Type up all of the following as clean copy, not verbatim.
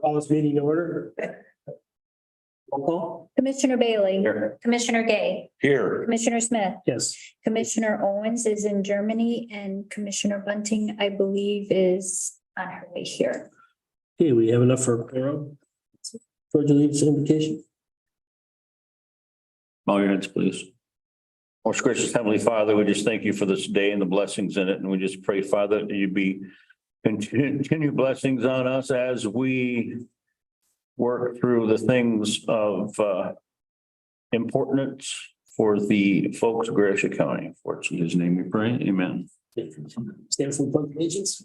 Call this meeting to order. Roll call. Commissioner Bailey. Here. Commissioner Gay. Here. Commissioner Smith. Yes. Commissioner Owens is in Germany and Commissioner Bunting, I believe, is on her way here. Okay, we have enough for a quorum. Pledge allegiance invocation. Bow your heads, please. Most gracious Heavenly Father, we just thank you for this day and the blessings in it. And we just pray, Father, that you be continue blessings on us as we work through the things of importance for the folks of Gratiot County. For it's in his name we pray. Amen. Stand for the pledge of allegiance.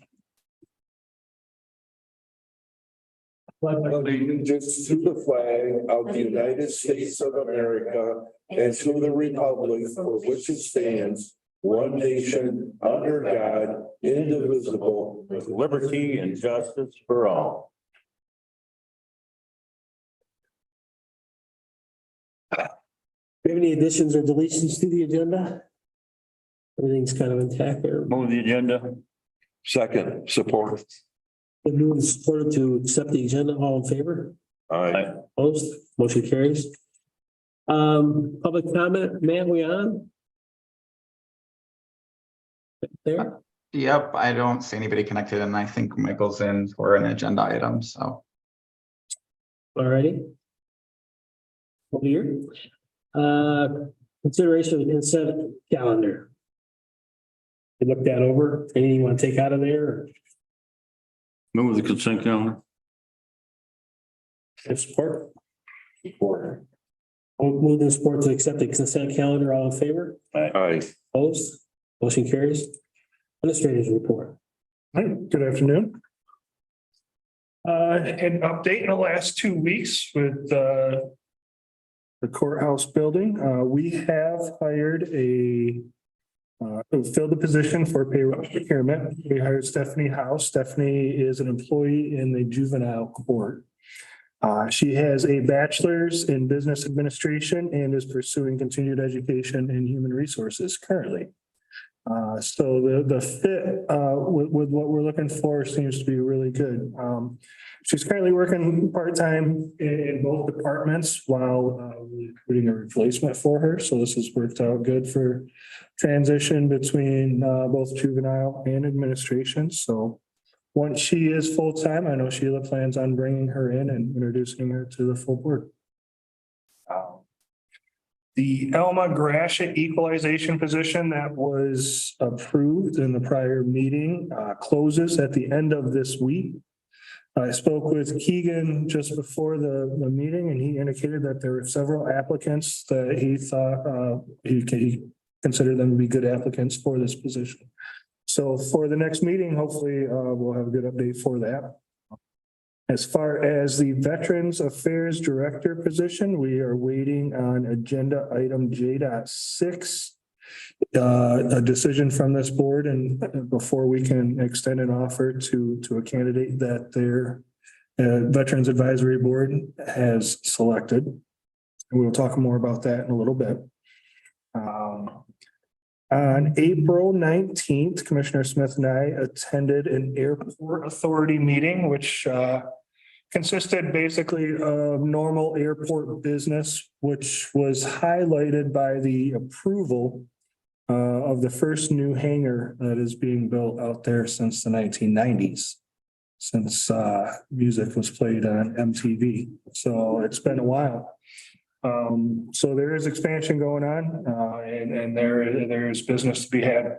Allegiance to the flag of the United States of America and to the republic for which it stands, one nation, under God, indivisible, With liberty and justice for all. Do you have any additions or deletions to the agenda? Everything's kind of intact there. Move the agenda. second, support. Been moved and supported to accept the agenda. All in favor? Aye. Opposed? Motion carries. Public comment, Matt, we on? There? Yep, I don't see anybody connected and I think Michael's in for an agenda item, so. Alrighty. Over here. Consideration of the consent calendar. You look that over. Anything you want to take out of there? Move the consent calendar. Or support? Support. Move in support to accept the consent calendar. All in favor? Aye. Opposed? Motion carries. Administrators report. Hi, good afternoon. An update in the last 2 weeks with the courthouse building. We have hired filled the position for payroll procurement. We hired Stephanie House. Stephanie is an employee in the juvenile court. She has a bachelor's in business administration and is pursuing continued education in human resources currently. So the fit with what we're looking for seems to be really good. She's currently working part-time in both departments while recruiting a replacement for her. So this has worked out good for transition between both juvenile and administration. So once she is full-time, I know Sheila plans on bringing her in and introducing her to the full board. The Elma Gratiot equalization position that was approved in the prior meeting closes at the end of this week. I spoke with Keegan just before the meeting and he indicated that there were several applicants that he thought he considered them to be good applicants for this position. So for the next meeting, hopefully we'll have a good update for that. As far as the Veterans Affairs Director position, we are waiting on agenda item J.6. A decision from this board and before we can extend an offer to a candidate that their Veterans Advisory Board has selected. And we'll talk more about that in a little bit. On April 19th, Commissioner Smith and I attended an airport authority meeting, which consisted basically of normal airport business, which was highlighted by the approval of the first new hangar that is being built out there since the 1990s, since music was played on MTV. So it's been a while. So there is expansion going on, and there's business to be had.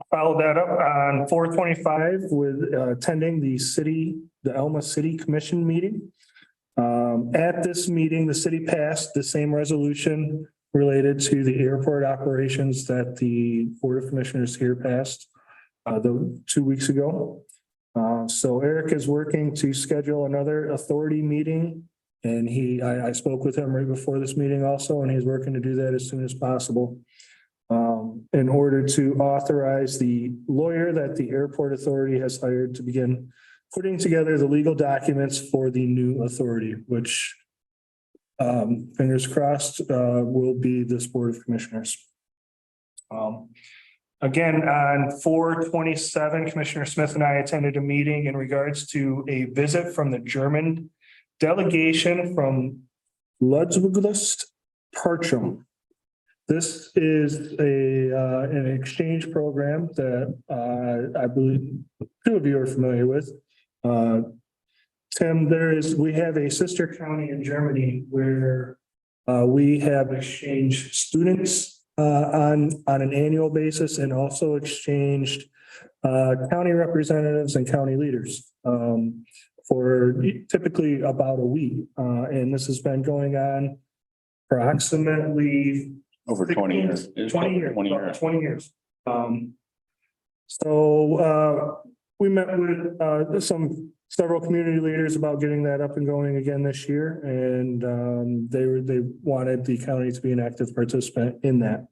Followed that up on 4/25 with attending the Elma City Commission meeting. At this meeting, the city passed the same resolution related to the airport operations that the Board of Commissioners here passed 2 weeks ago. So Eric is working to schedule another authority meeting. And I spoke with him right before this meeting also, and he's working to do that as soon as possible. In order to authorize the lawyer that the airport authority has hired to begin putting together the legal documents for the new authority, which fingers crossed will be this Board of Commissioners. Again, on 4/27, Commissioner Smith and I attended a meeting in regards to a visit from the German delegation from Ludwigslust Parchum. This is an exchange program that I believe two of you are familiar with. Tim, we have a sister county in Germany where we have exchanged students on an annual basis and also exchanged county representatives and county leaders for typically about a week. And this has been going on approximately Over 20 years. 20 years. 20 years. 20 years. We met with several community leaders about getting that up and going again this year. And they wanted the county to be an active participant in that.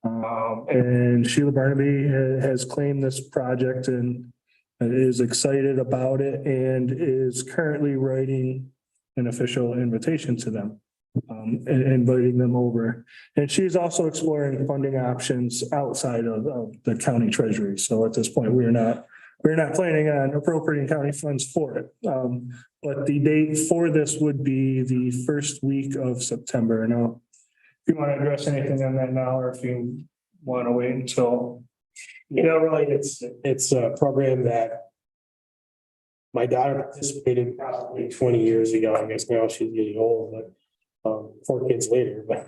And Sheila Barnaby has claimed this project and is excited about it and is currently writing an official invitation to them. And inviting them over. And she's also exploring funding options outside of the county treasury. So at this point, we're not planning on appropriating county funds for it. But the date for this would be the first week of September. Now, if you want to address anything on that now, or if you want to wait until. Really, it's a program that my daughter participated probably 20 years ago. I guess now she's getting old, but 4 kids later, but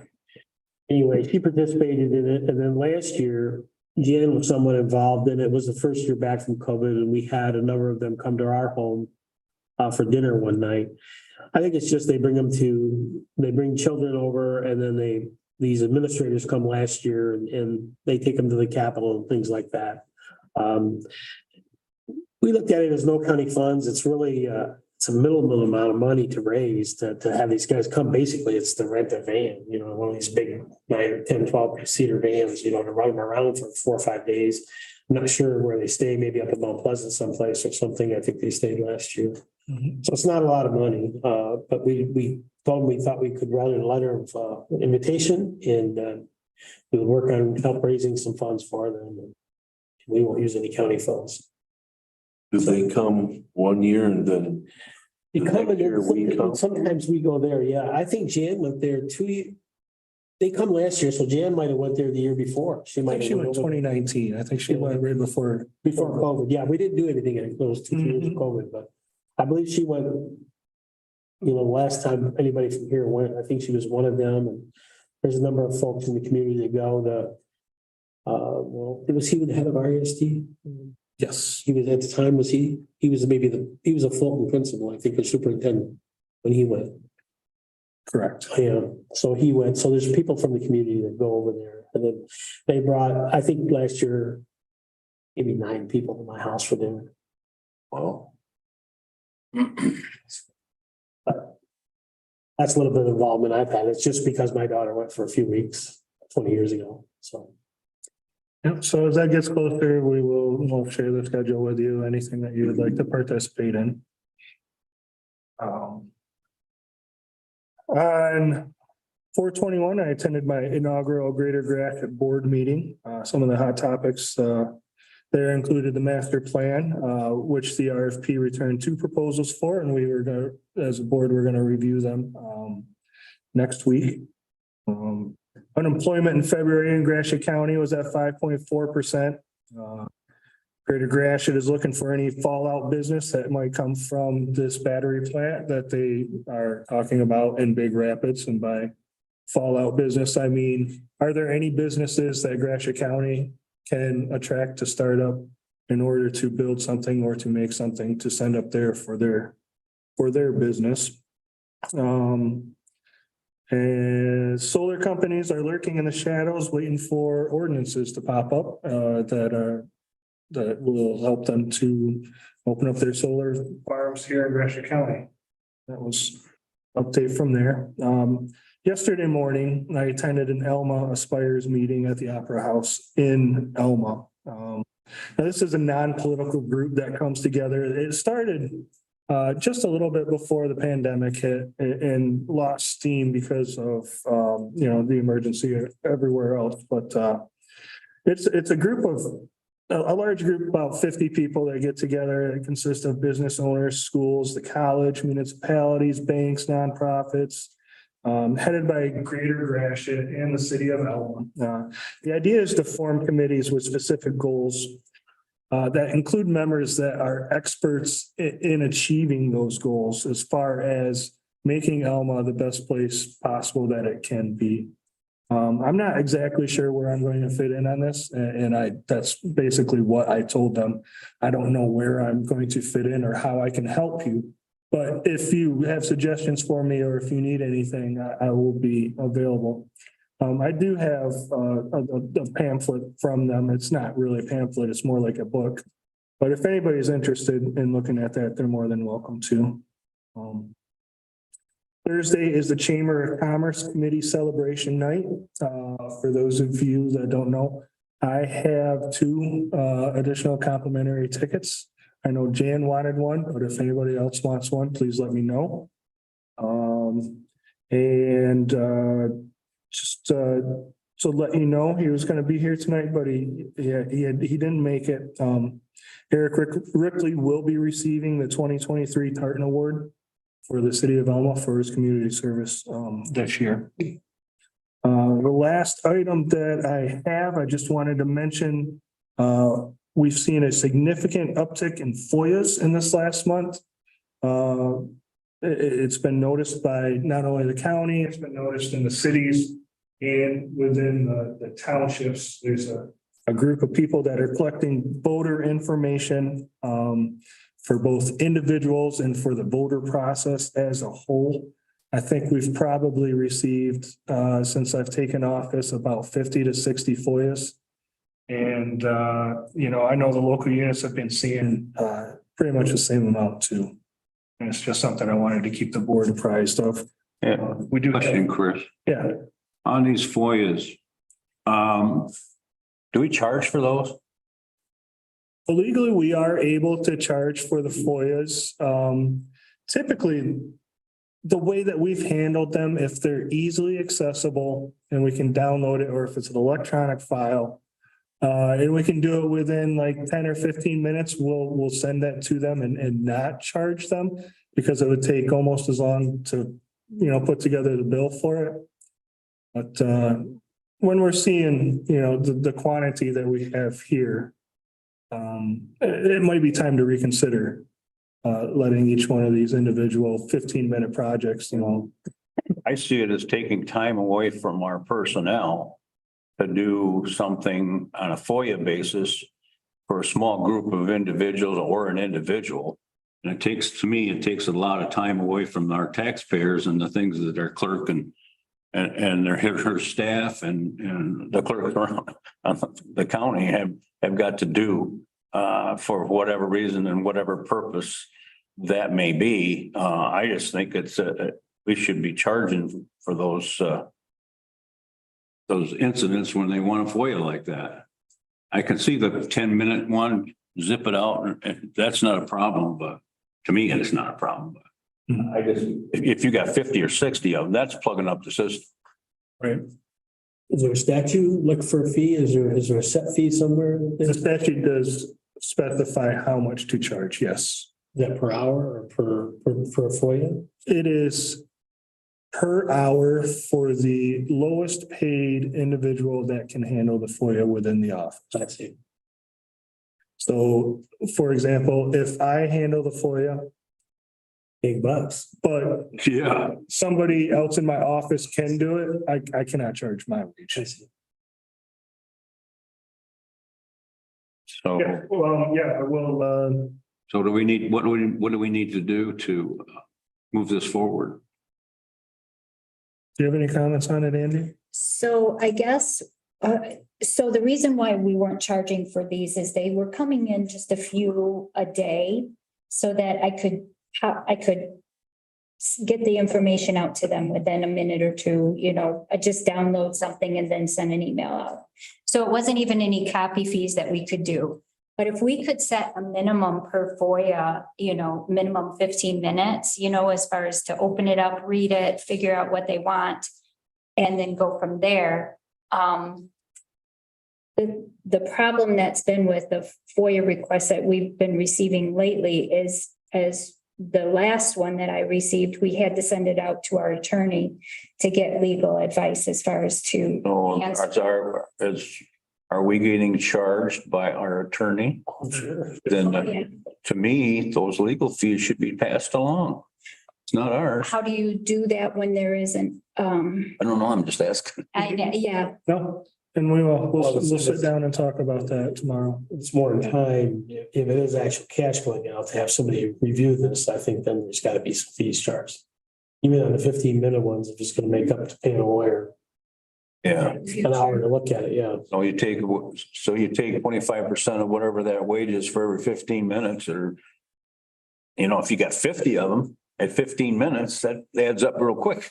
anyway, she participated in it. And then last year, Jan was somewhat involved and it was the first year back from COVID and we had a number of them come to our home for dinner one night. I think it's just they bring children over and then these administrators come last year and they take them to the Capitol and things like that. We looked at it as no county funds. It's really it's a minimal amount of money to raise to have these guys come. Basically, it's to rent a van, one of these big 9 or 10, 12 seater vans, to run them around for 4 or 5 days. I'm not sure where they stay, maybe up in Mount Pleasant someplace or something. I think they stayed last year. So it's not a lot of money, but we told them we thought we could write a letter of invitation and we'll work on help raising some funds for them. And we won't use any county funds. Do they come one year and then? They come next year we come? sometimes we go there. Yeah, I think Jan went there 2 years. They come last year, so Jan might have went there the year before. She might. She went 2019. I think she went right before COVID. Yeah, we didn't do anything in those 2 years of COVID, but I believe she went. Last time anybody from here went, I think she was one of them. And there's a number of folks in the community that go. Was he the head of REST? Yes. He was at the time. Was he? He was he was a Fulton principal, I think, or superintendent when he went. Correct. Yeah. So he went. So there's people from the community that go over there, and then they brought. I think last year, maybe 9 people to my house for dinner. Wow. But that's a little bit of involvement I've had. It's just because my daughter went for a few weeks 20 years ago. So. Yep, so as that gets closer, we'll share the schedule with you, anything that you would like to participate in. On 4/21, I attended my inaugural Greater Gratiot board meeting. Some of the hot topics there included the master plan, which the RFP returned 2 proposals for, and we were going to, as a board, we're going to review them next week. Unemployment in February in Gratiot County was at 5.4%. Greater Gratiot is looking for any fallout business that might come from this battery plant that they are talking about in Big Rapids. And by fallout business, I mean, are there any businesses that Gratiot County can attract to start up in order to build something or to make something to send up there for their business? And solar companies are lurking in the shadows, waiting for ordinances to pop up that will help them to open up their solar farms here in Gratiot County. That was update from there. Yesterday morning, I attended an Elma Aspires meeting at the Opera House in Elma. Now this is a non-political group that comes together. It started just a little bit before the pandemic hit and lost steam because of, the emergency everywhere else. But It's a group of, a large group, about 50 people that get together. It consists of business owners, schools, the college, municipalities, banks, nonprofits, headed by Greater Gratiot and the city of Elma. The idea is to form committees with specific goals that include members that are experts in achieving those goals as far as making Elma the best place possible that it can be. I'm not exactly sure where I'm going to fit in on this, and that's basically what I told them. I don't know where I'm going to fit in or how I can help you. But if you have suggestions for me, or if you need anything, I will be available. I do have a pamphlet from them. It's not really a pamphlet, it's more like a book. But if anybody's interested in looking at that, they're more than welcome to. Thursday is the Chamber of Commerce Committee Celebration Night. For those of you that don't know, I have 2 additional complimentary tickets. I know Jan wanted one, but if anybody else wants one, please let me know. Just to let you know, he was going to be here tonight, but he didn't make it. Eric Rickley will be receiving the 2023 Tartan Award for the city of Elma for his community service this year. The last item that I just wanted to mention, we've seen a significant uptick in FOIAs in this last month. It's been noticed by not only the county, it's been noticed in the cities and within the townships. There's a group of people that are collecting voter information for both individuals and for the voter process as a whole. I think we've probably received, since I've taken office, about 50 to 60 FOIAs. And, I know the local units have been seeing pretty much the same amount too. And it's just something I wanted to keep the board apprised of. Yeah. We do. Question, Chris. Yeah. On these FOIAs, do we charge for those? Legally, we are able to charge for the FOIAs. Typically, the way that we've handled them, if they're easily accessible and we can download it, or if it's an electronic file, and we can do it within like 10 or 15 minutes, we'll send that to them and not charge them, because it would take almost as long to, put together the bill for it. But when we're seeing, the quantity that we have here, it might be time to reconsider letting each one of these individual 15-minute projects, I see it as taking time away from our personnel to do something on a FOIA basis for a small group of individuals or an individual. And it takes a lot of time away from our taxpayers and the things that our clerk and her staff and the clerk around the county have got to do for whatever reason and whatever purpose that may be. I just think we should be charging for those incidents when they want a FOIA like that. I can see the 10-minute one, zip it out, and that's not a problem, but to me, it's not a problem. I just, if you got 50 or 60 of them, that's plugging up the system. right? Is there a statute look for a fee? Is there a set fee somewhere? The Is statute does specify how much to charge, yes. that per hour or per FOIA? It is per hour for the lowest paid individual that can handle the FOIA within the office. I see. So, for example, if I handle the FOIA, Big bucks. but Yeah. somebody else in my office can do it, I cannot charge my wage. I see. So, Yeah, well, yeah, I will, so what do we need to do to move this forward? do you have any comments on it, Andy? So I guess, so the reason why we weren't charging for these is they were coming in just a few a day so that I could get the information out to them within a minute or two, I just download something and then send an email out. So it wasn't even any copy fees that we could do. But if we could set a minimum per FOIA, minimum 15 minutes, as far as to open it up, read it, figure out what they want, and then go from there. The problem that's been with the FOIA requests that we've been receiving lately is, as the last one that I received, we had to send it out to our attorney to get legal advice as far as to. So are we getting charged by our attorney? Then to me, those legal fees should be passed along. It's not ours. How do you do that when there isn't, I don't know. I'm just asking. yeah, No, and we'll sit down and talk about that tomorrow. It's more time, if it is actual cash going out, to have somebody review this, I think then there's gotta be some fees charged. Even on the 15-minute ones, if it's gonna make up to pay a lawyer Yeah. an hour to look at it, yeah. So you take 25% of whatever that wage is for every 15 minutes, or, you know, if you got 50 of them at 15 minutes, that adds up real quick.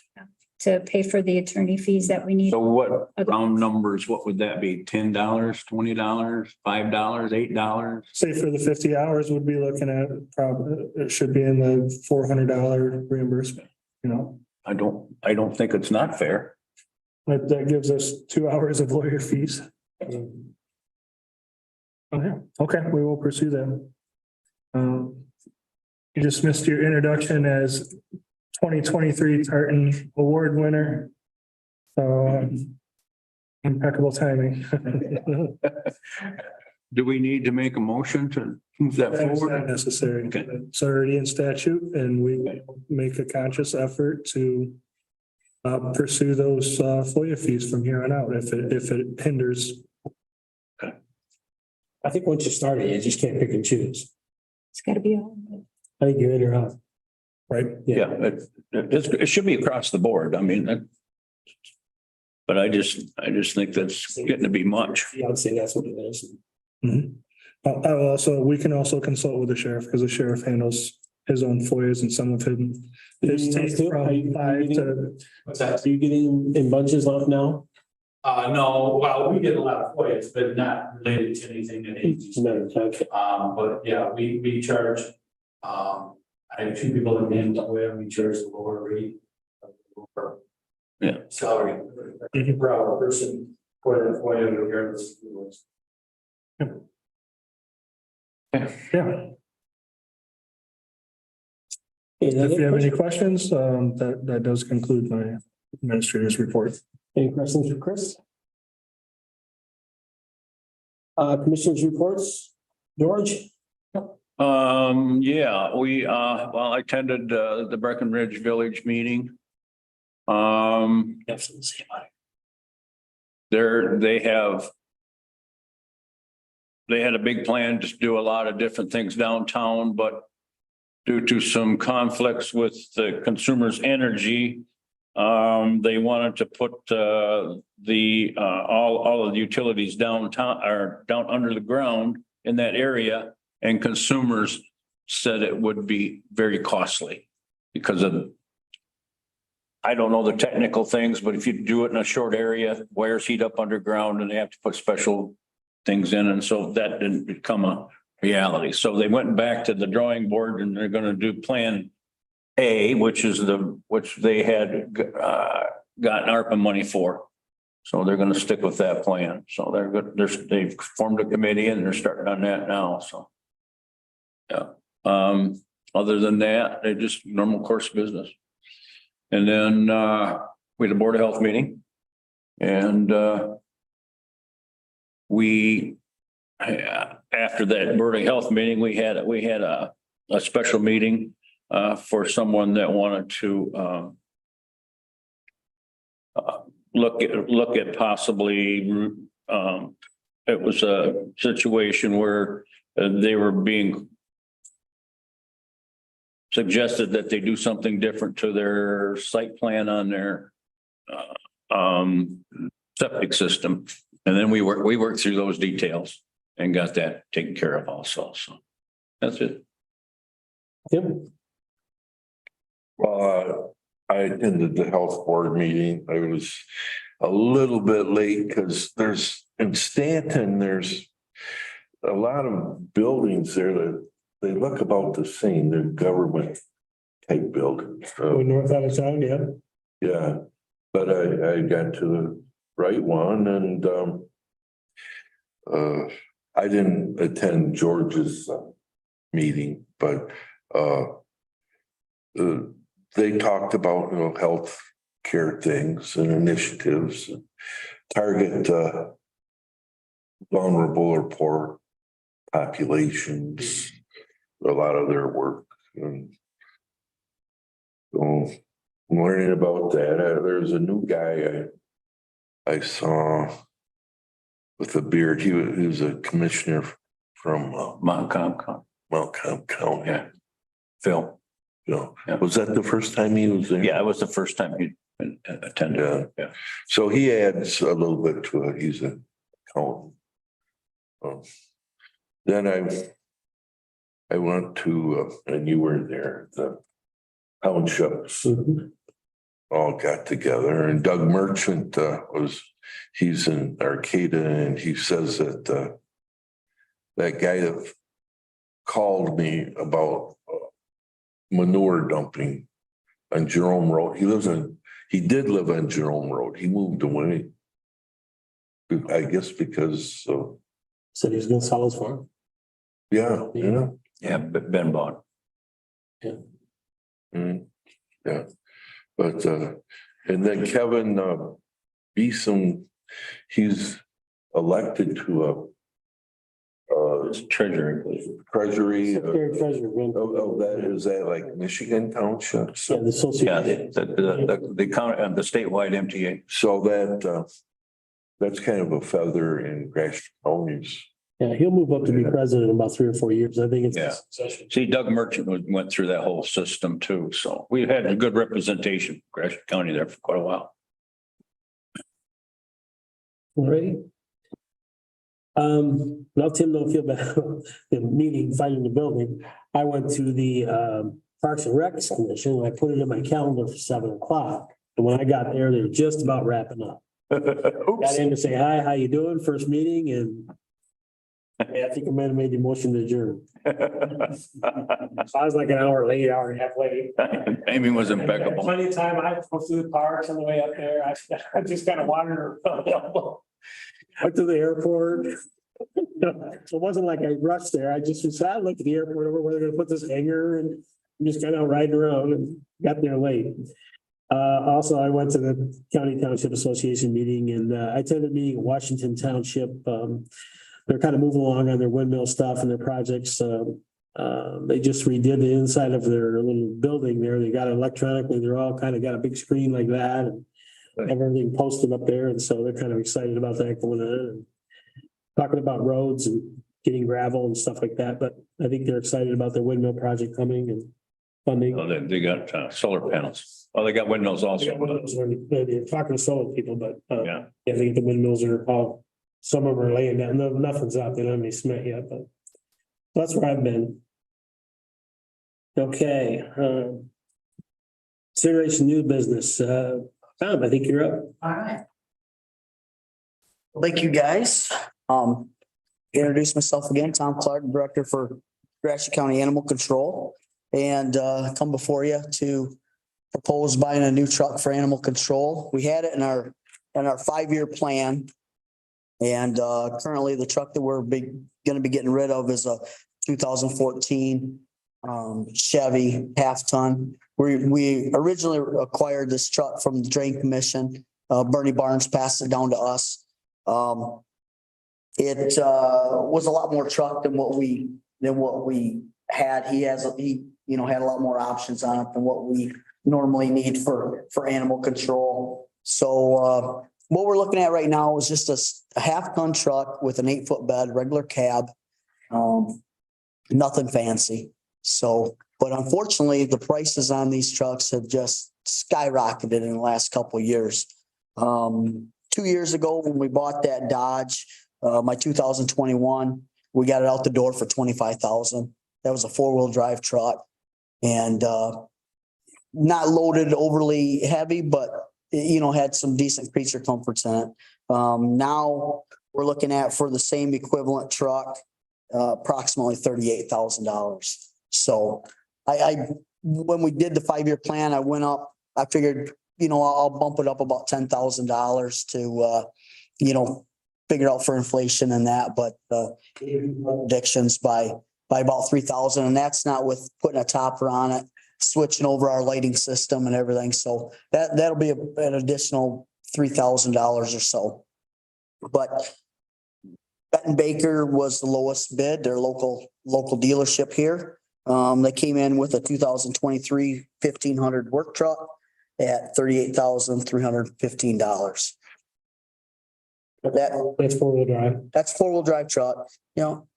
to pay for the attorney fees that we need. So what round numbers, what would that be? $10, $20, $5, $8? Say for the 50 hours, would be looking at probably, it should be in the $400 reimbursement, you know? I don't think it's not fair. That gives us 2 hours of lawyer fees. Okay, we will pursue that. You just missed your introduction as 2023 Tartan Award winner. So impeccable timing. Do we need to make a motion to move that That is not forward? necessary. Okay. It's already in statute and we make a conscious effort to pursue those FOIA fees from here on out if it hinders. I think once you start it, you just can't pick and choose. It's gotta be all. I think you're in or out. Right. Yeah, it should be across the board. I mean, but I just think that's getting to be much. Yeah, I'd say that's what it is. Mhm. I will also, we can also consult with the sheriff because the sheriff handles his own FOIAs and some of his take Are you from 5 to. What's that? Are you getting in bunches off now? No, well, we get a lot of FOIAs, but not related to anything that agencies. No, okay. But yeah, we charge, I have 2 people that manage FOIA, we charge the lower rate. Yeah. Salary per hour person for the FOIA regardless of who it was. Yeah, Any if you have any other questions, that does conclude my administrator's report. questions for Chris? Commissioners reports, George? Yeah, I attended the Breckenridge Village meeting. They had a big plan to do a lot of different things downtown, but due to some conflicts with the consumers' energy, they wanted to put all of the utilities downtown or down under the ground in that area, and consumers said it would be very costly because of, I don't know the technical things, but if you do it in a short area, wires heat up underground and they have to put special things in. And so that didn't become a reality. So they went back to the drawing board and they're going to do plan A, which they had gotten ARPA money for. So they're going to stick with that plan. So they're good. They've formed a committee and they're starting on that now. So, yeah. Other than that, they just normal course of business. And then we had a Board of Health meeting, and after that Board of Health meeting, we had a special meeting for someone that wanted to look at possibly it was a situation where they were being suggested that they do something different to their site plan on their septic system. And then we worked through those details and got that taken care of also. So that's it. Tim? Well, I attended the health board meeting. I was a little bit late because in Stanton, there's a lot of buildings there that they look about the same. They're government type buildings. So, North out of town, yeah. yeah, but I got to the right one and I didn't attend George's meeting, but they talked about, health care things and initiatives, target vulnerable or poor populations, a lot of their work. And so learning about that, there's a new guy I saw with a beard. He was a commissioner from Mount Comcom. County. Yeah. Phil. Yeah. Yeah. Was that the first time he was there? Yeah, it was the first time he attended. Yeah. So he adds a little bit to it. He's an accountant. Then I went to, and you were there, the townships all got together, and Doug Merchant he's in Arcata, and he says that that guy that called me about manure dumping on Jerome Road. He did live on Jerome Road. He moved away. I guess because Said he was gonna sell his farm. yeah. Yeah, but Ben bought. Yeah. But and then Kevin Beeson, he's elected to Treasury. treasury Secretary Treasurer. of that, is that like Michigan Township? Yeah, the Yeah, association. the county and the statewide MTA. So that's kind of a feather in Gratiot County's. Yeah, he'll move up to be president in about 3 or 4 years. I think it's. Yeah. Succession. See, Doug Merchant went through that whole system too. So we've had a good representation, Gratiot County there for quite a while. All right. Now Tim don't feel bad about the meeting, finding the building. I went to the Parks and Recs Commission and I put it in my calendar for 7 o'clock. And when I got there, they were just about wrapping up. Got in to say hi, how you doing? First meeting, and I think I might have made the motion to adjourn. So I was like an hour late, hour and a half late. Amy was impeccable. Plenty of time. I go through the parks on the way up there. I just kind of wandered around. Went to the airport. So it wasn't like I rushed there. I just decided, look at the airport over where they're gonna put this hangar, and I'm just kind of riding around and got there late. Also, I went to the County Township Association meeting, and I attended a meeting in Washington Township. They're kind of moving along on their windmill stuff and their projects. They just redid the inside of their little building there. They got it electronically. They're all kind of got a big screen like that and have everything posted up there. And so they're kind of excited about that going on and talking about roads and getting gravel and stuff like that. But I think they're excited about their windmill project coming and funding. Oh, they got solar panels. Oh, they got windmills also. They're talking to solar people, but Yeah. I think the windmills are all, some of them are laying down. No, nothing's up. They don't have any cement yet, but that's where I've been. Okay. Consideration new business. Tom, I think you're up. All right. Thank you, guys. Introduce myself again, Tom Clark, Director for Gratiot County Animal Control, and come before you to propose buying a new truck for animal control. We had it in our 5-year plan. And currently the truck that we're gonna be getting rid of is a 2014 Chevy half-ton. We originally acquired this truck from the Drain Commission. Bernie Barnes passed it down to us. It was a lot more truck than what we had. He had a lot more options on it than what we normally need for animal control. So what we're looking at right now is just a half-ton truck with an 8-foot bed, regular cab. Nothing fancy. So, but unfortunately, the prices on these trucks have just skyrocketed in the last couple of years. 2 years ago, when we bought that Dodge, my 2021, we got it out the door for $25,000. That was a 4-wheel drive truck and not loaded overly heavy, but had some decent creature comforts in it. Now we're looking at, for the same equivalent truck, approximately $38,000. So when we did the 5-year plan, I figured, I'll bump it up about $10,000 to, figured out for inflation and that, but predictions by about 3,000, and that's not with putting a topper on it, switching over our lighting system and everything. So that'll be an additional $3,000 or so. But Benton Baker was the lowest bid, their local dealership here. They came in with a 2023 1,500 work truck at $38,315. That's four-wheel drive. That's four-wheel drive truck, you know.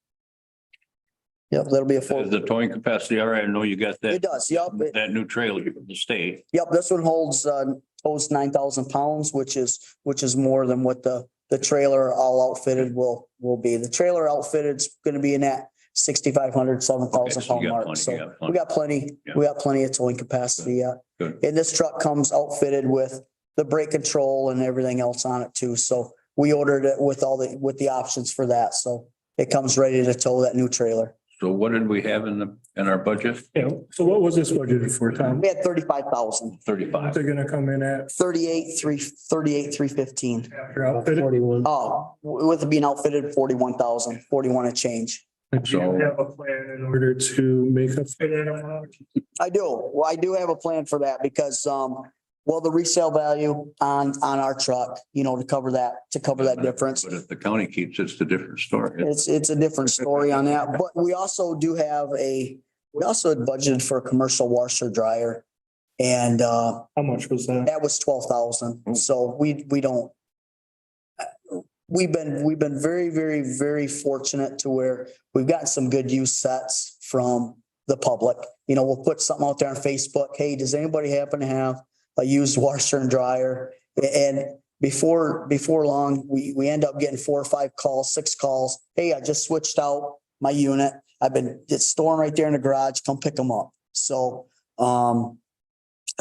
Yep, that'll be a four. Is the towing capacity, all right? I know you got It that, does, yep. that new trailer from the state. Yep, this one holds 9,000 pounds, which is more than what the trailer all outfitted will be. The trailer outfitted is gonna be in that 6,500, 7,000 Okay, so you pound got mark. plenty, you So got plenty. we got plenty, Yeah. we got plenty of towing capacity, yeah. Good. And this truck comes outfitted with the brake control and everything else on it too. So we ordered it with the options for that. So it comes ready to tow that new trailer. So what did we have in our budget? Yeah, so what was this budgeted for, Tom? We had 35,000, 35. They're gonna come in at 38,315. after outfitted. 41. Oh, with it being outfitted, 41,000, 41 and change. Do you have a plan in order to make up for that amount? I do. Well, I do have a plan for that because, the resale value on our truck, to cover that difference. But if the county keeps, it's a different story. It's a different story on that, but we also had budgeted for a commercial washer dryer. And, How much was that? that was 12,000. So we've been very, very, very fortunate to where we've gotten some good use sets from the public. We'll put something out there on Facebook. Hey, does anybody happen to have a used washer and dryer? And before long, we end up getting 4 or 5 calls, 6 calls. Hey, I just switched out my unit. It's storing right there in the garage. Come pick them up. So,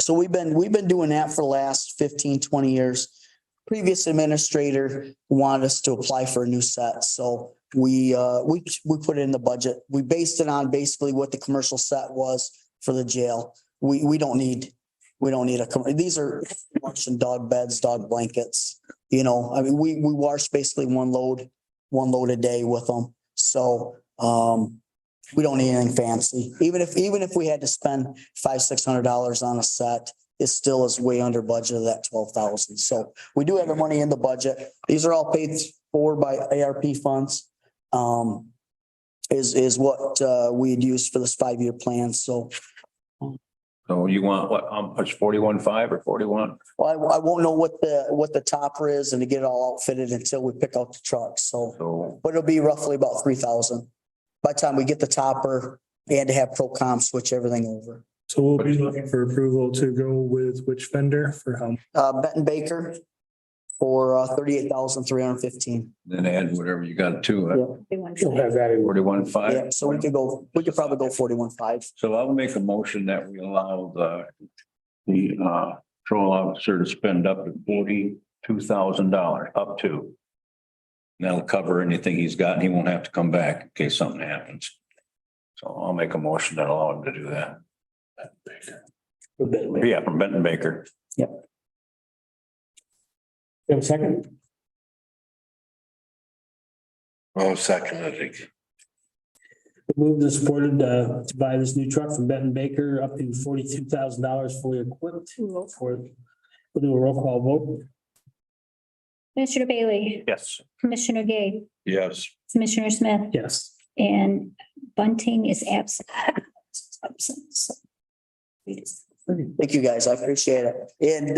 we've been doing that for the last 15, 20 years. Previous administrator wanted us to apply for a new set. So we put it in the budget. We based it on basically what the commercial set was for the jail. We don't need these are Russian dog beds, dog blankets, we wash basically one load a day with them. So, we don't need anything fancy. Even if we had to spend $500-600 on a set, it still is way under budget of that 12,000. So we do have the money in the budget. These are all paid for by ARP funds. Is what we'd use for this 5-year plan. So you want what, how much, 41.5 or 41? well, I won't know what the topper is and to get it all outfitted until we pick out the truck. So, but it'll be roughly about 3,000 by the time we get the topper and to have ProCom switch everything over. So we'll be looking for approval to go with which vendor for how? Benton Baker for 38,315. Then add whatever you got to it. You'll have that in. 41.5. Yeah, so we could probably go 41.5. So I'll make a motion that we allow the patrol officer to spend up to $42,000 up to. And that'll cover anything he's got and he won't have to come back in case something happens. So I'll make a motion that allow him to do that. Yeah, from Benton Baker. You have a second? Oh, second, I think. Moved and supported to buy this new truck from Benton Baker up to $42,000 fully equipped. We'll do a roll call vote. Commissioner Bailey, Yes. Commissioner Gay, Yes. Commissioner Smith, Yes. and Bunting is absent. Thank you, guys. I appreciate it. And,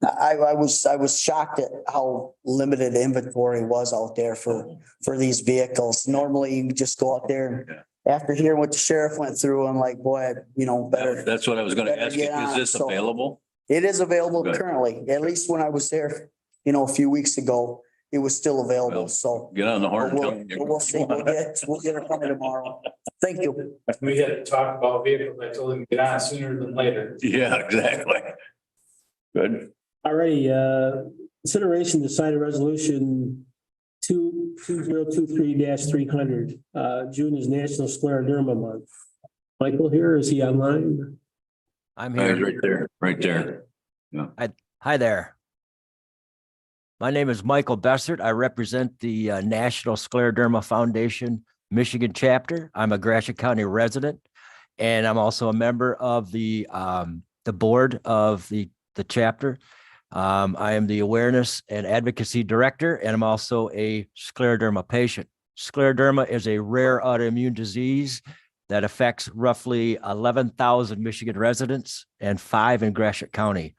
I was shocked at how limited inventory was out there for these vehicles. Normally you just go out there and after hearing what the sheriff went through, I'm like, boy, better. That's what I was gonna better ask you. get on Is it. this So- available? It is available Good. currently, at least when I was there, a few weeks ago, it was still available. So Get on the horn. we'll see. We'll get it coming tomorrow. Thank you. We had to talk about vehicles. I told him to get on sooner than later. Yeah, exactly. Good. All righty, consideration to sign a resolution 2023-300. June is National Scleroderma Month. Michael here, is he online? I'm He's here. right there, right there. Hi there. My name is Michael Bessert. I represent the National Scleroderma Foundation Michigan chapter. I'm a Gratiot County resident, and I'm also a member of the board of the chapter. I am the awareness and advocacy director, and I'm also a scleroderma patient. Scleroderma is a rare autoimmune disease that affects roughly 11,000 Michigan residents and 5 in Gratiot County.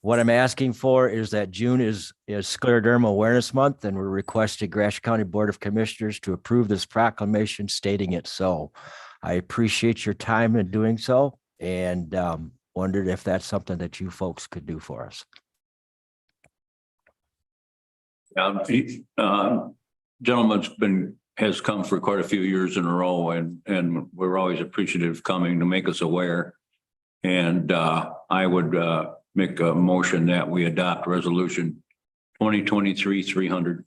What I'm asking for is that June is Scleroderma Awareness Month, and we're requesting Gratiot County Board of Commissioners to approve this proclamation stating it so. I appreciate your time in doing so, and wondered if that's something that you folks could do for us. Gentleman's has come for quite a few years in a row, and we're always appreciative of coming to make us aware. And I would make a motion that we adopt resolution 2023-300.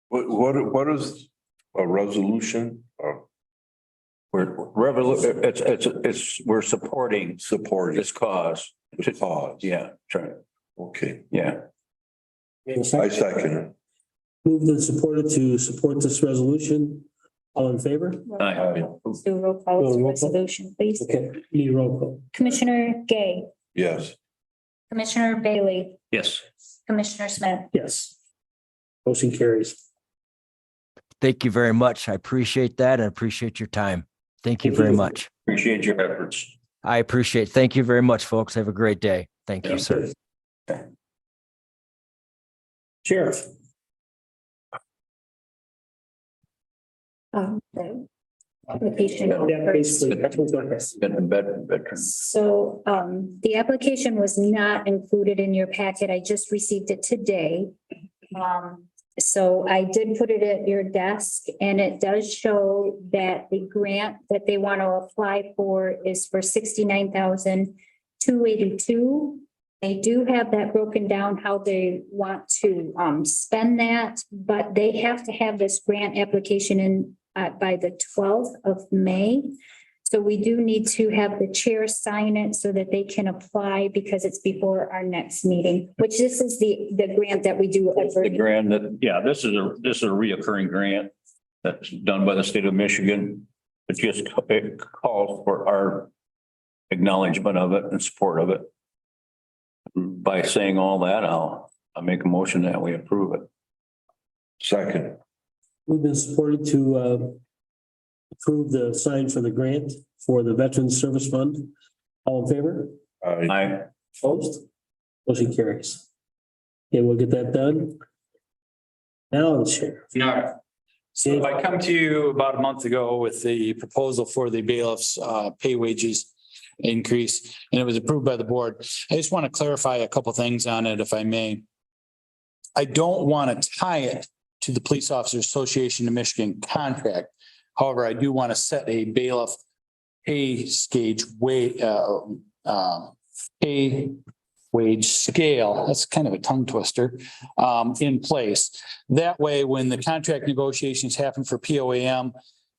What is a resolution? We're supporting Supporting this cause. the cause. Yeah, try. Okay, Yeah. I second it. Moved and supported to support this resolution. All in favor? Aye. Let's do a roll call Roll call. resolution, please. Okay, need a roll call. Commissioner Gay, Yes. Commissioner Bailey, Yes. Commissioner Smith. Yes. Motion carries. Thank you very much. I appreciate that and appreciate your time. Thank you very much. Appreciate your efforts. I appreciate. Thank you very much, folks. Have a great day. Thank you, sir. Sheriff. The application. Yeah, basically, that's what's going on. Been in bed, veteran. So the application was not included in your packet. I just received it today. So I did put it at your desk, and it does show that the grant that they want to apply for is for $69,282. They do have that broken down how they want to spend that, but they have to have this grant application in by the 12th of May. So we do need to have the chair sign it so that they can apply, because it's before our next meeting, which this is the grant that we do. The grant that, yeah, this is a reoccurring grant that's done by the state of Michigan. It calls for our acknowledgement of it and support of it. By saying all that, I'll make a motion that we approve it. Second. Moved and supported to approve the sign for the grant for the Veterans Service Fund. All in favor? Aye. Opposed? Motion carries. Okay, we'll get that done. Now, the sheriff. Yeah. So I come to you about a month ago with the proposal for the bailiffs' pay wages increase, and it was approved by the board. I just want to clarify a couple things on it, if I may. I don't want to tie it to the Police Officers Association of Michigan contract. However, I do want to set a bailiff pay wage scale. That's kind of a tongue twister in place. That way, when the contract negotiations happen for POAM,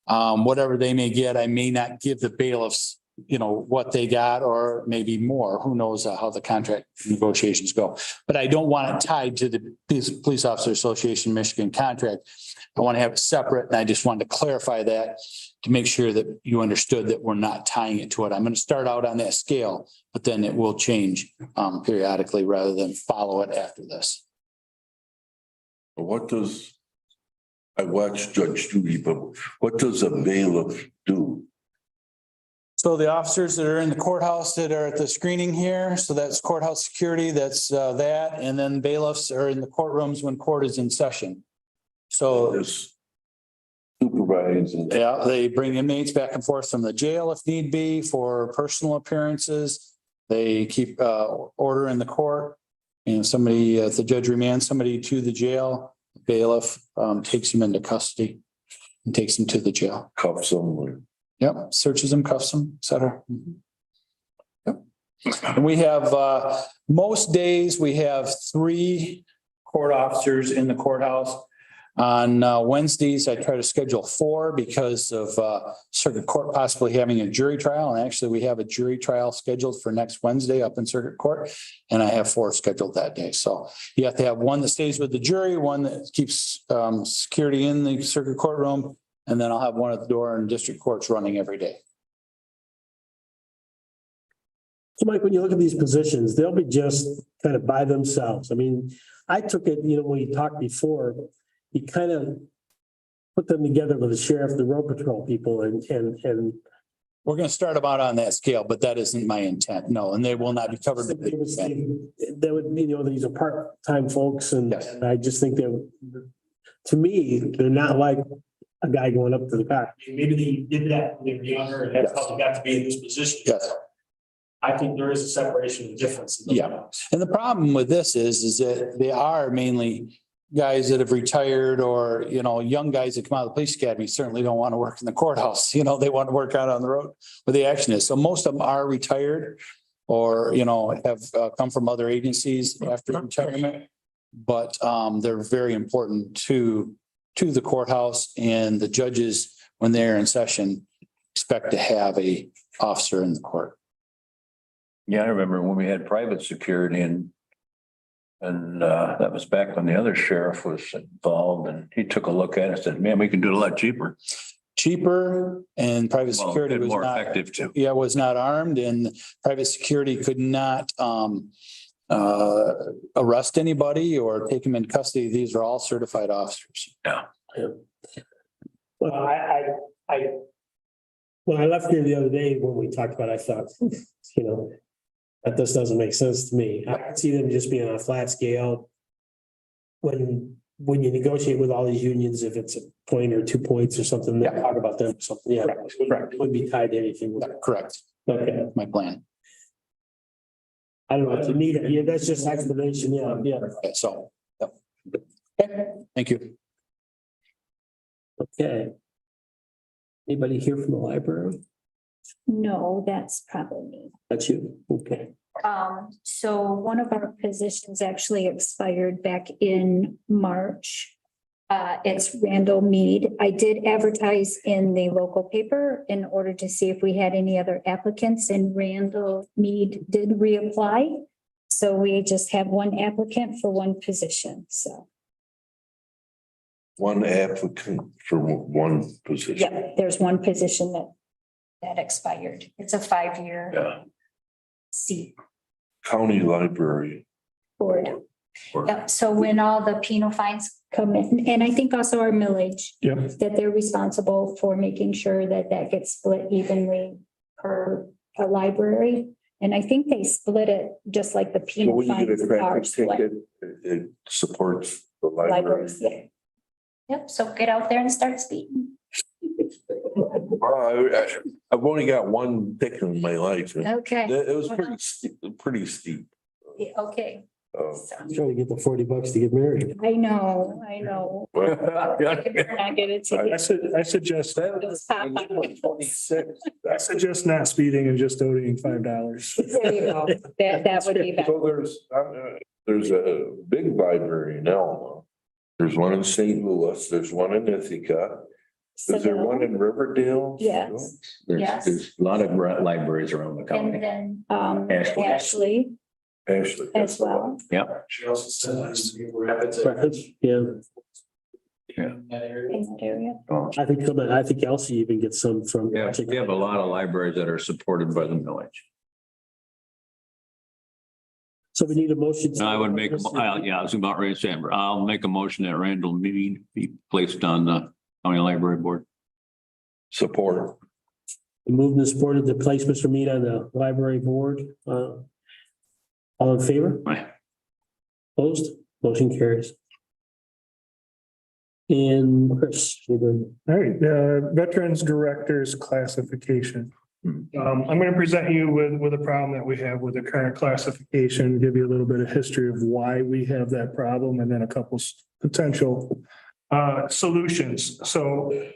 whatever they may get, I may not give the bailiffs, what they got, or maybe more. Who knows how the contract negotiations go. But I don't want it tied to the Police Officer Association Michigan contract. I want to have it separate, and I just wanted to clarify that to make sure that you understood that we're not tying it to it. I'm going to start out on that scale, but then it will change periodically rather than follow it after this. What does, I watched Judge Judy, but what does a bailiff do? So the officers that are in the courthouse that are at the screening here, so that's courthouse security, that's that, and then bailiffs are in the courtrooms when court is in session. So Just supervise and. yeah, they bring inmates back and forth from the jail if need be for personal appearances. They keep order in the court. Somebody, if the judge remands somebody to the jail, bailiff takes him into custody and takes him to the jail. Cuffs them. Yep, searches them, cuffs them, et cetera. Yep. And we have, most days we have 3 court officers in the courthouse. On Wednesdays, I try to schedule 4 because of circuit court possibly having a jury trial. And actually, we have a jury trial scheduled for next Wednesday up in circuit court. And I have 4 scheduled that day. So you have to have one that stays with the jury, one that keeps security in the circuit courtroom, and then I'll have one at the door and district courts running every day. So Mike, when you look at these positions, they'll be just kind of by themselves. I mean, I took it, when you talked before, you kind of put them together with the sheriff, the road patrol people and We're going to start them out on that scale, but that isn't my intent. No, and they will not be covered. that would mean, these are part-time folks and Yes. and I just think that to me, they're not like a guy going up to the back. Maybe they did that when they were younger and that's how they got to be in this position. Yes. I think there is a separation of difference. Yeah. And the problem with this is that they are mainly guys that have retired or, young guys that come out of the police academy certainly don't want to work in the courthouse. They want to work out on the road where the action is. So most of them are retired or, have come from other agencies after retirement. But they're very important to the courthouse, and the judges, when they're in session, expect to have a officer in the court. Yeah, I remember when we had private security and that was back when the other sheriff was involved and he took a look at it and said, man, we can do it a lot cheaper. Cheaper and private security And was more not, effective too. yeah, was not armed, and private security could not arrest anybody or take them in custody. These are all certified officers. Yeah. Well, when I left here the other day, when we talked about it, I thought, that this doesn't make sense to me. I could see them just being on a flat scale. When you negotiate with all these unions, if it's a point or 2 points or something, they talk about them or something, yeah. Correct. It wouldn't be tied to anything. Correct. Okay, My plan. I don't know, to me, yeah, that's just explanation, yeah. Okay, so. Yep. Okay, thank you. Okay. Anybody here from the library? No, that's probably me. That's you, okay. So one of our positions actually expired back in March. It's Randall Mead. I did advertise in the local paper in order to see if we had any other applicants, and Randall Mead did reapply. So we just have one applicant for one position, so. One applicant for one position. Yeah, there's one position that expired. It's a 5-year Yeah. seat County Library. board. Yep, so when all the penal fines come in, and I think also our millage, Yep. that they're responsible for making sure that that gets split evenly per a library. And I think they split it just like the So penal when you get fines a are traffic split. ticket, it supports the library. Libraries, yeah. Yep, so get out there and start speeding. Well, I've only got one ticket in my life. and Okay, It was pretty steep. yeah, okay. So, I'm trying to get the $40 to get married. I know. Well, I get it. I suggest not speeding and just donating $5. There you go. That would be better. So there's a big library in Elma. There's one in St. Louis, there's one in Ithaca. Is there one in Riverdale? Yes. Yes. There's a lot of libraries around the And county. then Ashley. Ashley Ashley. as well. Yeah. She also said Yeah, In that area. I think Elsie even gets some from. Yeah, we have a lot of libraries that are supported by the village. So we need a motion. And I would make, I was about ready to say, I'll make a motion that Randall Mead be placed on the county library board. Support. Moved and supported to place Mr. Mead on the library board. All in favor? Aye. Opposed? Motion carries. And Chris, you're doing. All right, Veterans Director's classification. I'm going to present you with a problem that we have with the current classification, give you a little bit of history of why we have that problem, and then a couple potential solutions. So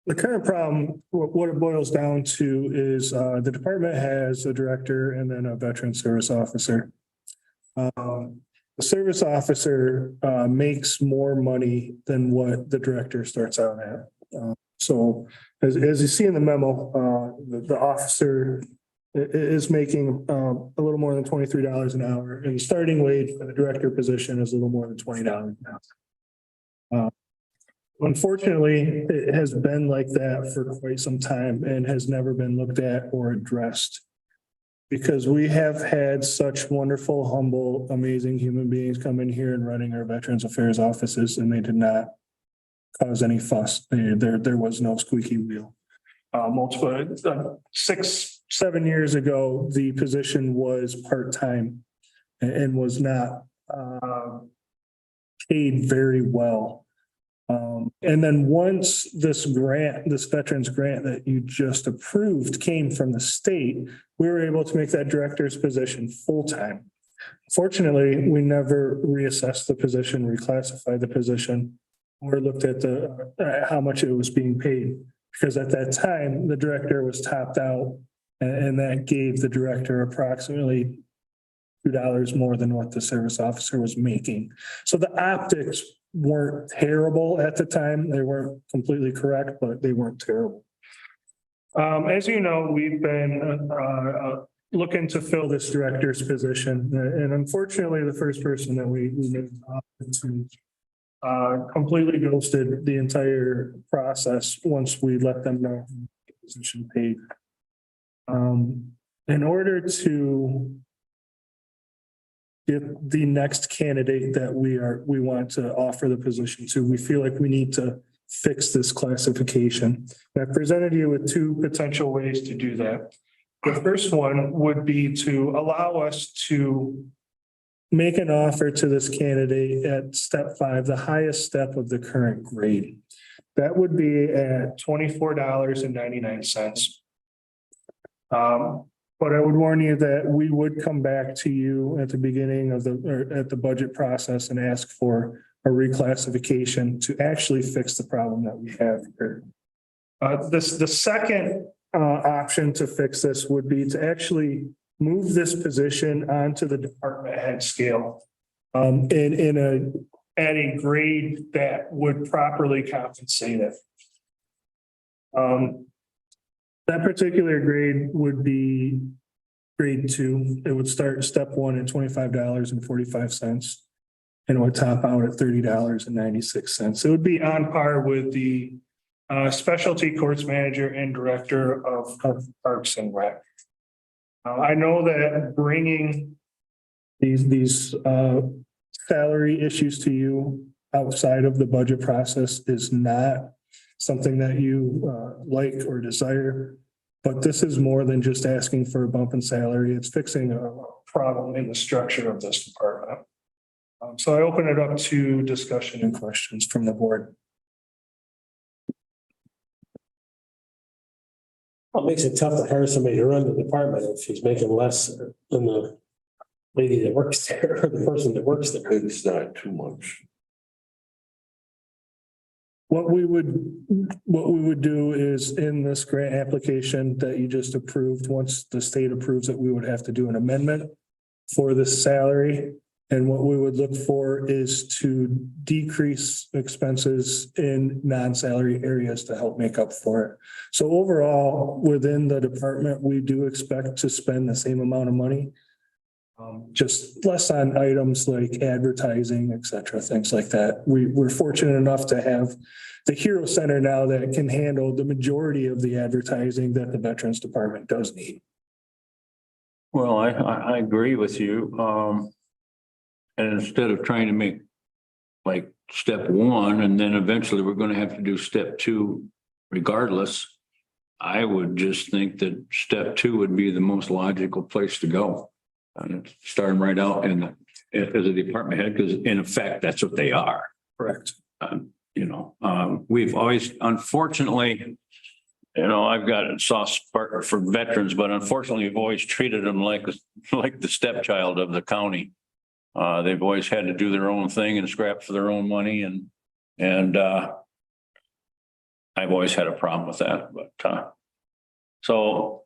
the current problem, what it boils down to is the department has a director and then a veteran service officer. The service officer makes more money than what the director starts out at. So as you see in the memo, the officer is making a little more than $23 an hour, and the starting wage for the director position is a little more than $20 an hour. Unfortunately, it has been like that for quite some time and has never been looked at or addressed. Because we have had such wonderful, humble, amazing human beings come in here and running our Veterans Affairs offices, and they did not cause any fuss. There was no squeaky wheel. Multiple, 6, 7 years ago, the position was part-time and was not paid very well. And then once this grant, this veterans grant that you just approved came from the state, we were able to make that director's position full-time. Fortunately, we never reassessed the position, reclassified the position, or looked at how much it was being paid. Because at that time, the director was topped out, and that gave the director approximately $2 more than what the service officer was making. So the optics weren't terrible at the time. They weren't completely correct, but they weren't terrible. As you know, we've been looking to fill this director's position, and unfortunately, the first person that we made an offer to completely ghosted the entire process once we let them know the position paid. In order to get the next candidate that we want to offer the position to, we feel like we need to fix this classification. I presented you with 2 potential ways to do that. The first one would be to allow us to make an offer to this candidate at step 5, the highest step of the current grade. That would be at $24.99. But I would warn you that we would come back to you at the beginning of at the budget process and ask for a reclassification to actually fix the problem that we have here. The second option to fix this would be to actually move this position onto the department head scale at a grade that would properly compensate it. That particular grade would be grade 2. It would start step 1 at $25.45 and would top out at $30.96. It would be on par with the specialty courts manager and director of Parks and Rec. I know that bringing these salary issues to you outside of the budget process is not something that you like or desire, but this is more than just asking for a bump in salary. It's fixing a problem in the structure of this department. So I open it up to discussion and questions from the board. Well, it makes it tough to hire somebody to run the department if she's making less than the lady that works there, or the person that works there. It's not too much. What we would do is in this grant application that you just approved, once the state approves it, we would have to do an amendment for the salary. And what we would look for is to decrease expenses in non-salary areas to help make up for it. So overall, within the department, we do expect to spend the same amount of money. Just less on items like advertising, et cetera, things like that. We're fortunate enough to have the Hero Center now that can handle the majority of the advertising that the Veterans Department does need. Well, I agree with you. And instead of trying to make like step 1, and then eventually we're going to have to do step 2 regardless, I would just think that step 2 would be the most logical place to go. And start them right out as a department head, because in effect, that's what they are. Correct. We've always, unfortunately, I've got a soft spot for veterans, but unfortunately, we've always treated them like the stepchild of the county. They've always had to do their own thing and scrap for their own money, and I've always had a problem with that. But so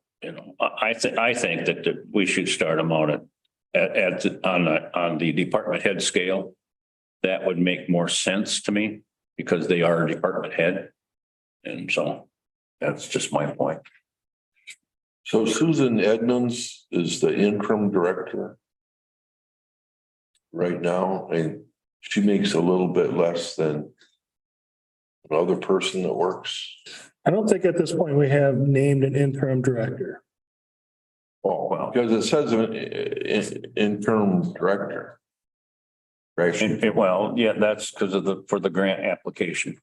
I think that we should start them out at on the department head scale, that would make more sense to me because they are a department head. And so that's just my point. So Susan Edmonds is the interim director right now, and she makes a little bit less than another person that works. I don't think at this point we have named an interim director. Oh, well, because it says an interim director. Right. Well, yeah, that's because of for the grant application.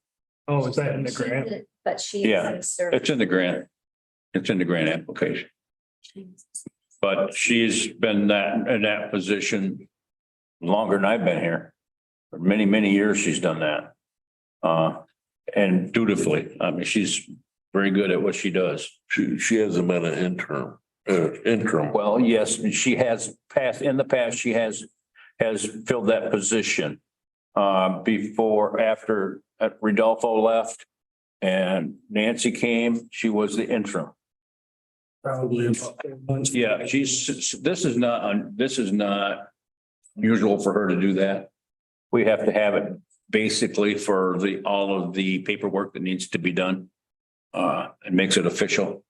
Oh, is that in the grant? But she. Yeah, it's in the grant. It's in the grant application. But she's been in that position longer than I've been here. For many, many years she's done that. And dutifully. I mean, she's very good at what she does. She hasn't been an interim. Well, yes, she has in the past, she has filled that position. After Rodolfo left and Nancy came, she was the interim. Probably about 10 months. Yeah, this is not usual for her to do that. We have to have it basically for all of the paperwork that needs to be done. It makes it official.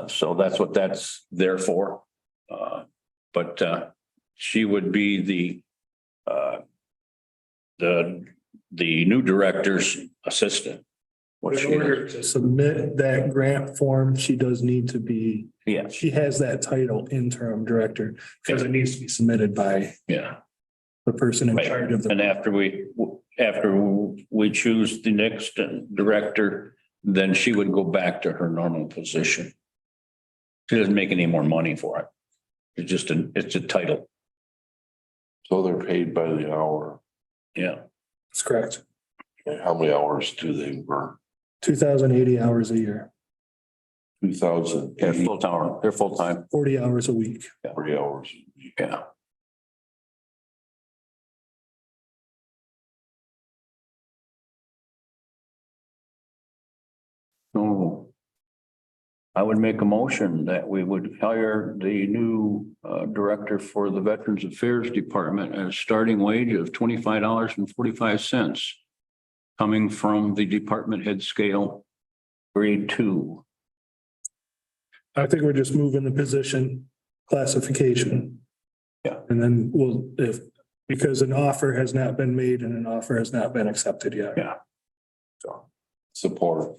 So that's what that's there for. But she would be the new director's assistant. In order to submit that grant form, she does need to be, Yeah, she has that title interim director because it needs to be submitted by yeah. the person in Right. charge of the. And after we choose the next director, then she would go back to her normal position. She doesn't make any more money for it. It's just it's a title. So they're paid by the hour. Yeah. That's correct. And how many hours do they work? 2,080 hours a year, 2,000. Yeah, full time. They're full time. 40 hours a week. 40 hours. Yeah. So I would make a motion that we would hire the new director for the Veterans Affairs Department at a starting wage of $25.45 coming from the department head scale, grade 2. I think we're just moving the position classification. Yeah. And then because an offer has not been made and an offer has not been accepted yet. Yeah. So support.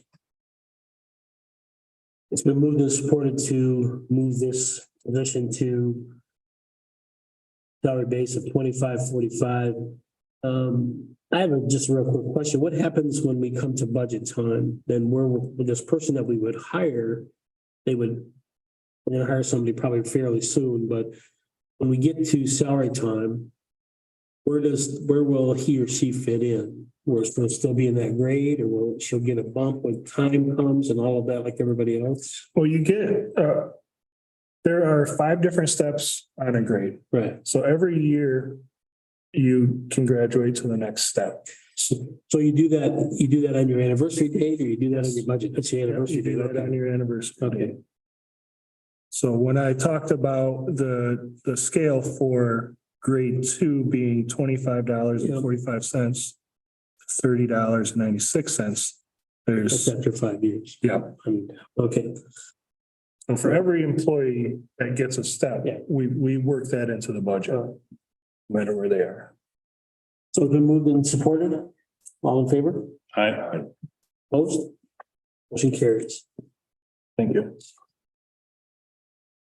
It's been moved and supported to move this position to salary base of 25.45. I have just a real quick question. What happens when we come to budget time? Then with this person that we would hire, we're gonna hire somebody probably fairly soon, but when we get to salary time, where will he or she fit in? Will it still be in that grade, or will she'll get a bump when time comes and all of that like everybody else? Well, you get, there are 5 different steps on a grade. Right. So every year you can graduate to the next step. So you do that on your anniversary date, or you do that on your budget? That's your anniversary You date. do that on Okay. your anniversary. Okay. So when I talked about the scale for grade 2 being $25.45, $30.96, That's there's, after 5 years. yeah. I mean, okay. So for every employee that gets a step, Yeah. we work that into the budget, no matter where they are. So it's been moved and supported. All in favor? I Opposed? Motion carries. Thank you.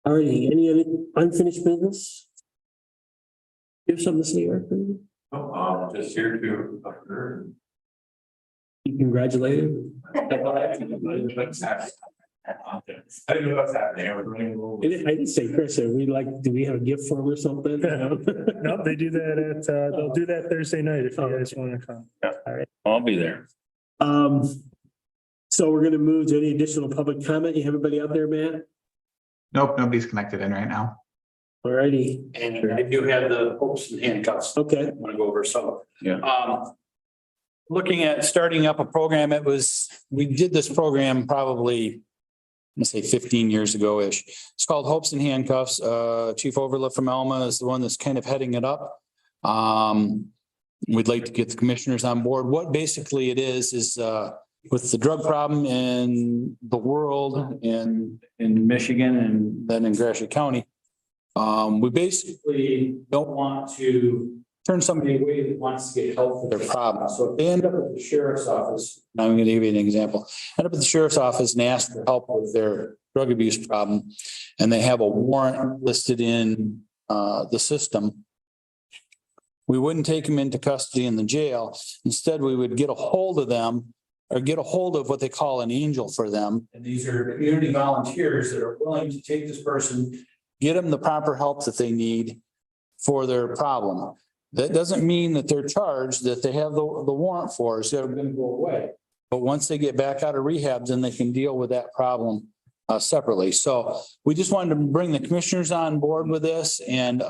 All righty, any other unfinished business? You have something to say, Eric? Just here to. You congratulated? I don't know what's happening. I didn't say Chris, do we have a gift for him or something? No, they do that they'll do that Thursday night if you guys want to come. I'll be there. So we're gonna move to any additional public comment. You have everybody out there, Matt? Nope, nobody's connected in right now. All righty, And I do have the hooks and handcuffs. okay. I want to go over some. Yeah. Looking at starting up a program, we did this program probably I'm gonna say 15 years ago-ish. It's called Hopes and Handcuffs. Chief Overlift from Alma is the one that's kind of heading it up. We'd like to get the commissioners on board. What basically it is with the drug problem in the world and in Michigan and then in Gratiot County. We basically don't want to turn somebody away that wants to get help with their problem. So if they end up at the sheriff's office, and I'm going to give you an example, end up at the sheriff's office and ask for help with their drug abuse problem, and they have a warrant listed in the system, we wouldn't take them into custody in the jail. Instead, we would get a hold of them or get a hold of what they call an angel for them. And these are community volunteers that are willing to take this person, get them the proper help that they need for their problem. That doesn't mean that they're charged, that they have the warrant for, so they're going to go away. But once they get back out of rehab, then they can deal with that problem separately. So we just wanted to bring the commissioners on board with this. And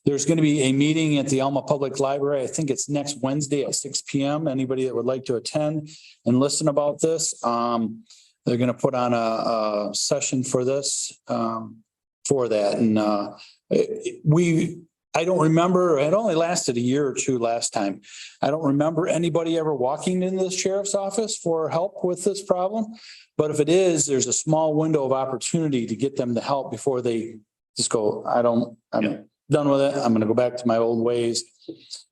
there's going to be a meeting at the Alma Public Library. I think it's next Wednesday at 6 p.m. Anybody that would like to attend and listen about this, they're going to put on a session for this, for that. And I don't remember, it only lasted a year or two last time. I don't remember anybody ever walking into the sheriff's office for help with this problem. But if it is, there's a small window of opportunity to get them the help before they just go, I'm done with it. I'm going to go back to my old ways.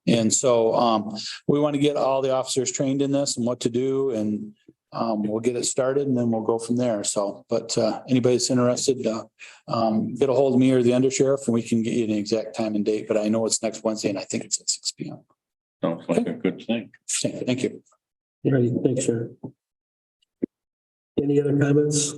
And so we want to get all the officers trained in this and what to do, and we'll get it started and then we'll go from there. So, but anybody that's interested, get a hold of me or the undersheriff and we can get you an exact time and date. But I know it's next Wednesday and I think it's at 6 p.m. Sounds like a good thing. Thank you. All right, thanks, Sheriff. Any other comments?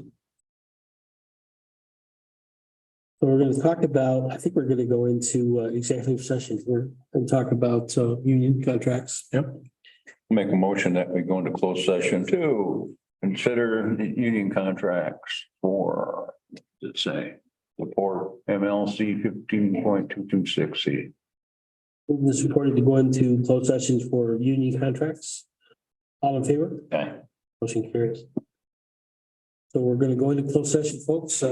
So we're going to talk about, I think we're going to go into executive session here and talk about union contracts. Yep. Make a motion that we go into closed session to consider union contracts for, let's say, support MLC 15.226C. This reported to go into closed sessions for union contracts. All in favor? Okay. Motion carries. So we're going to go into closed session, folks.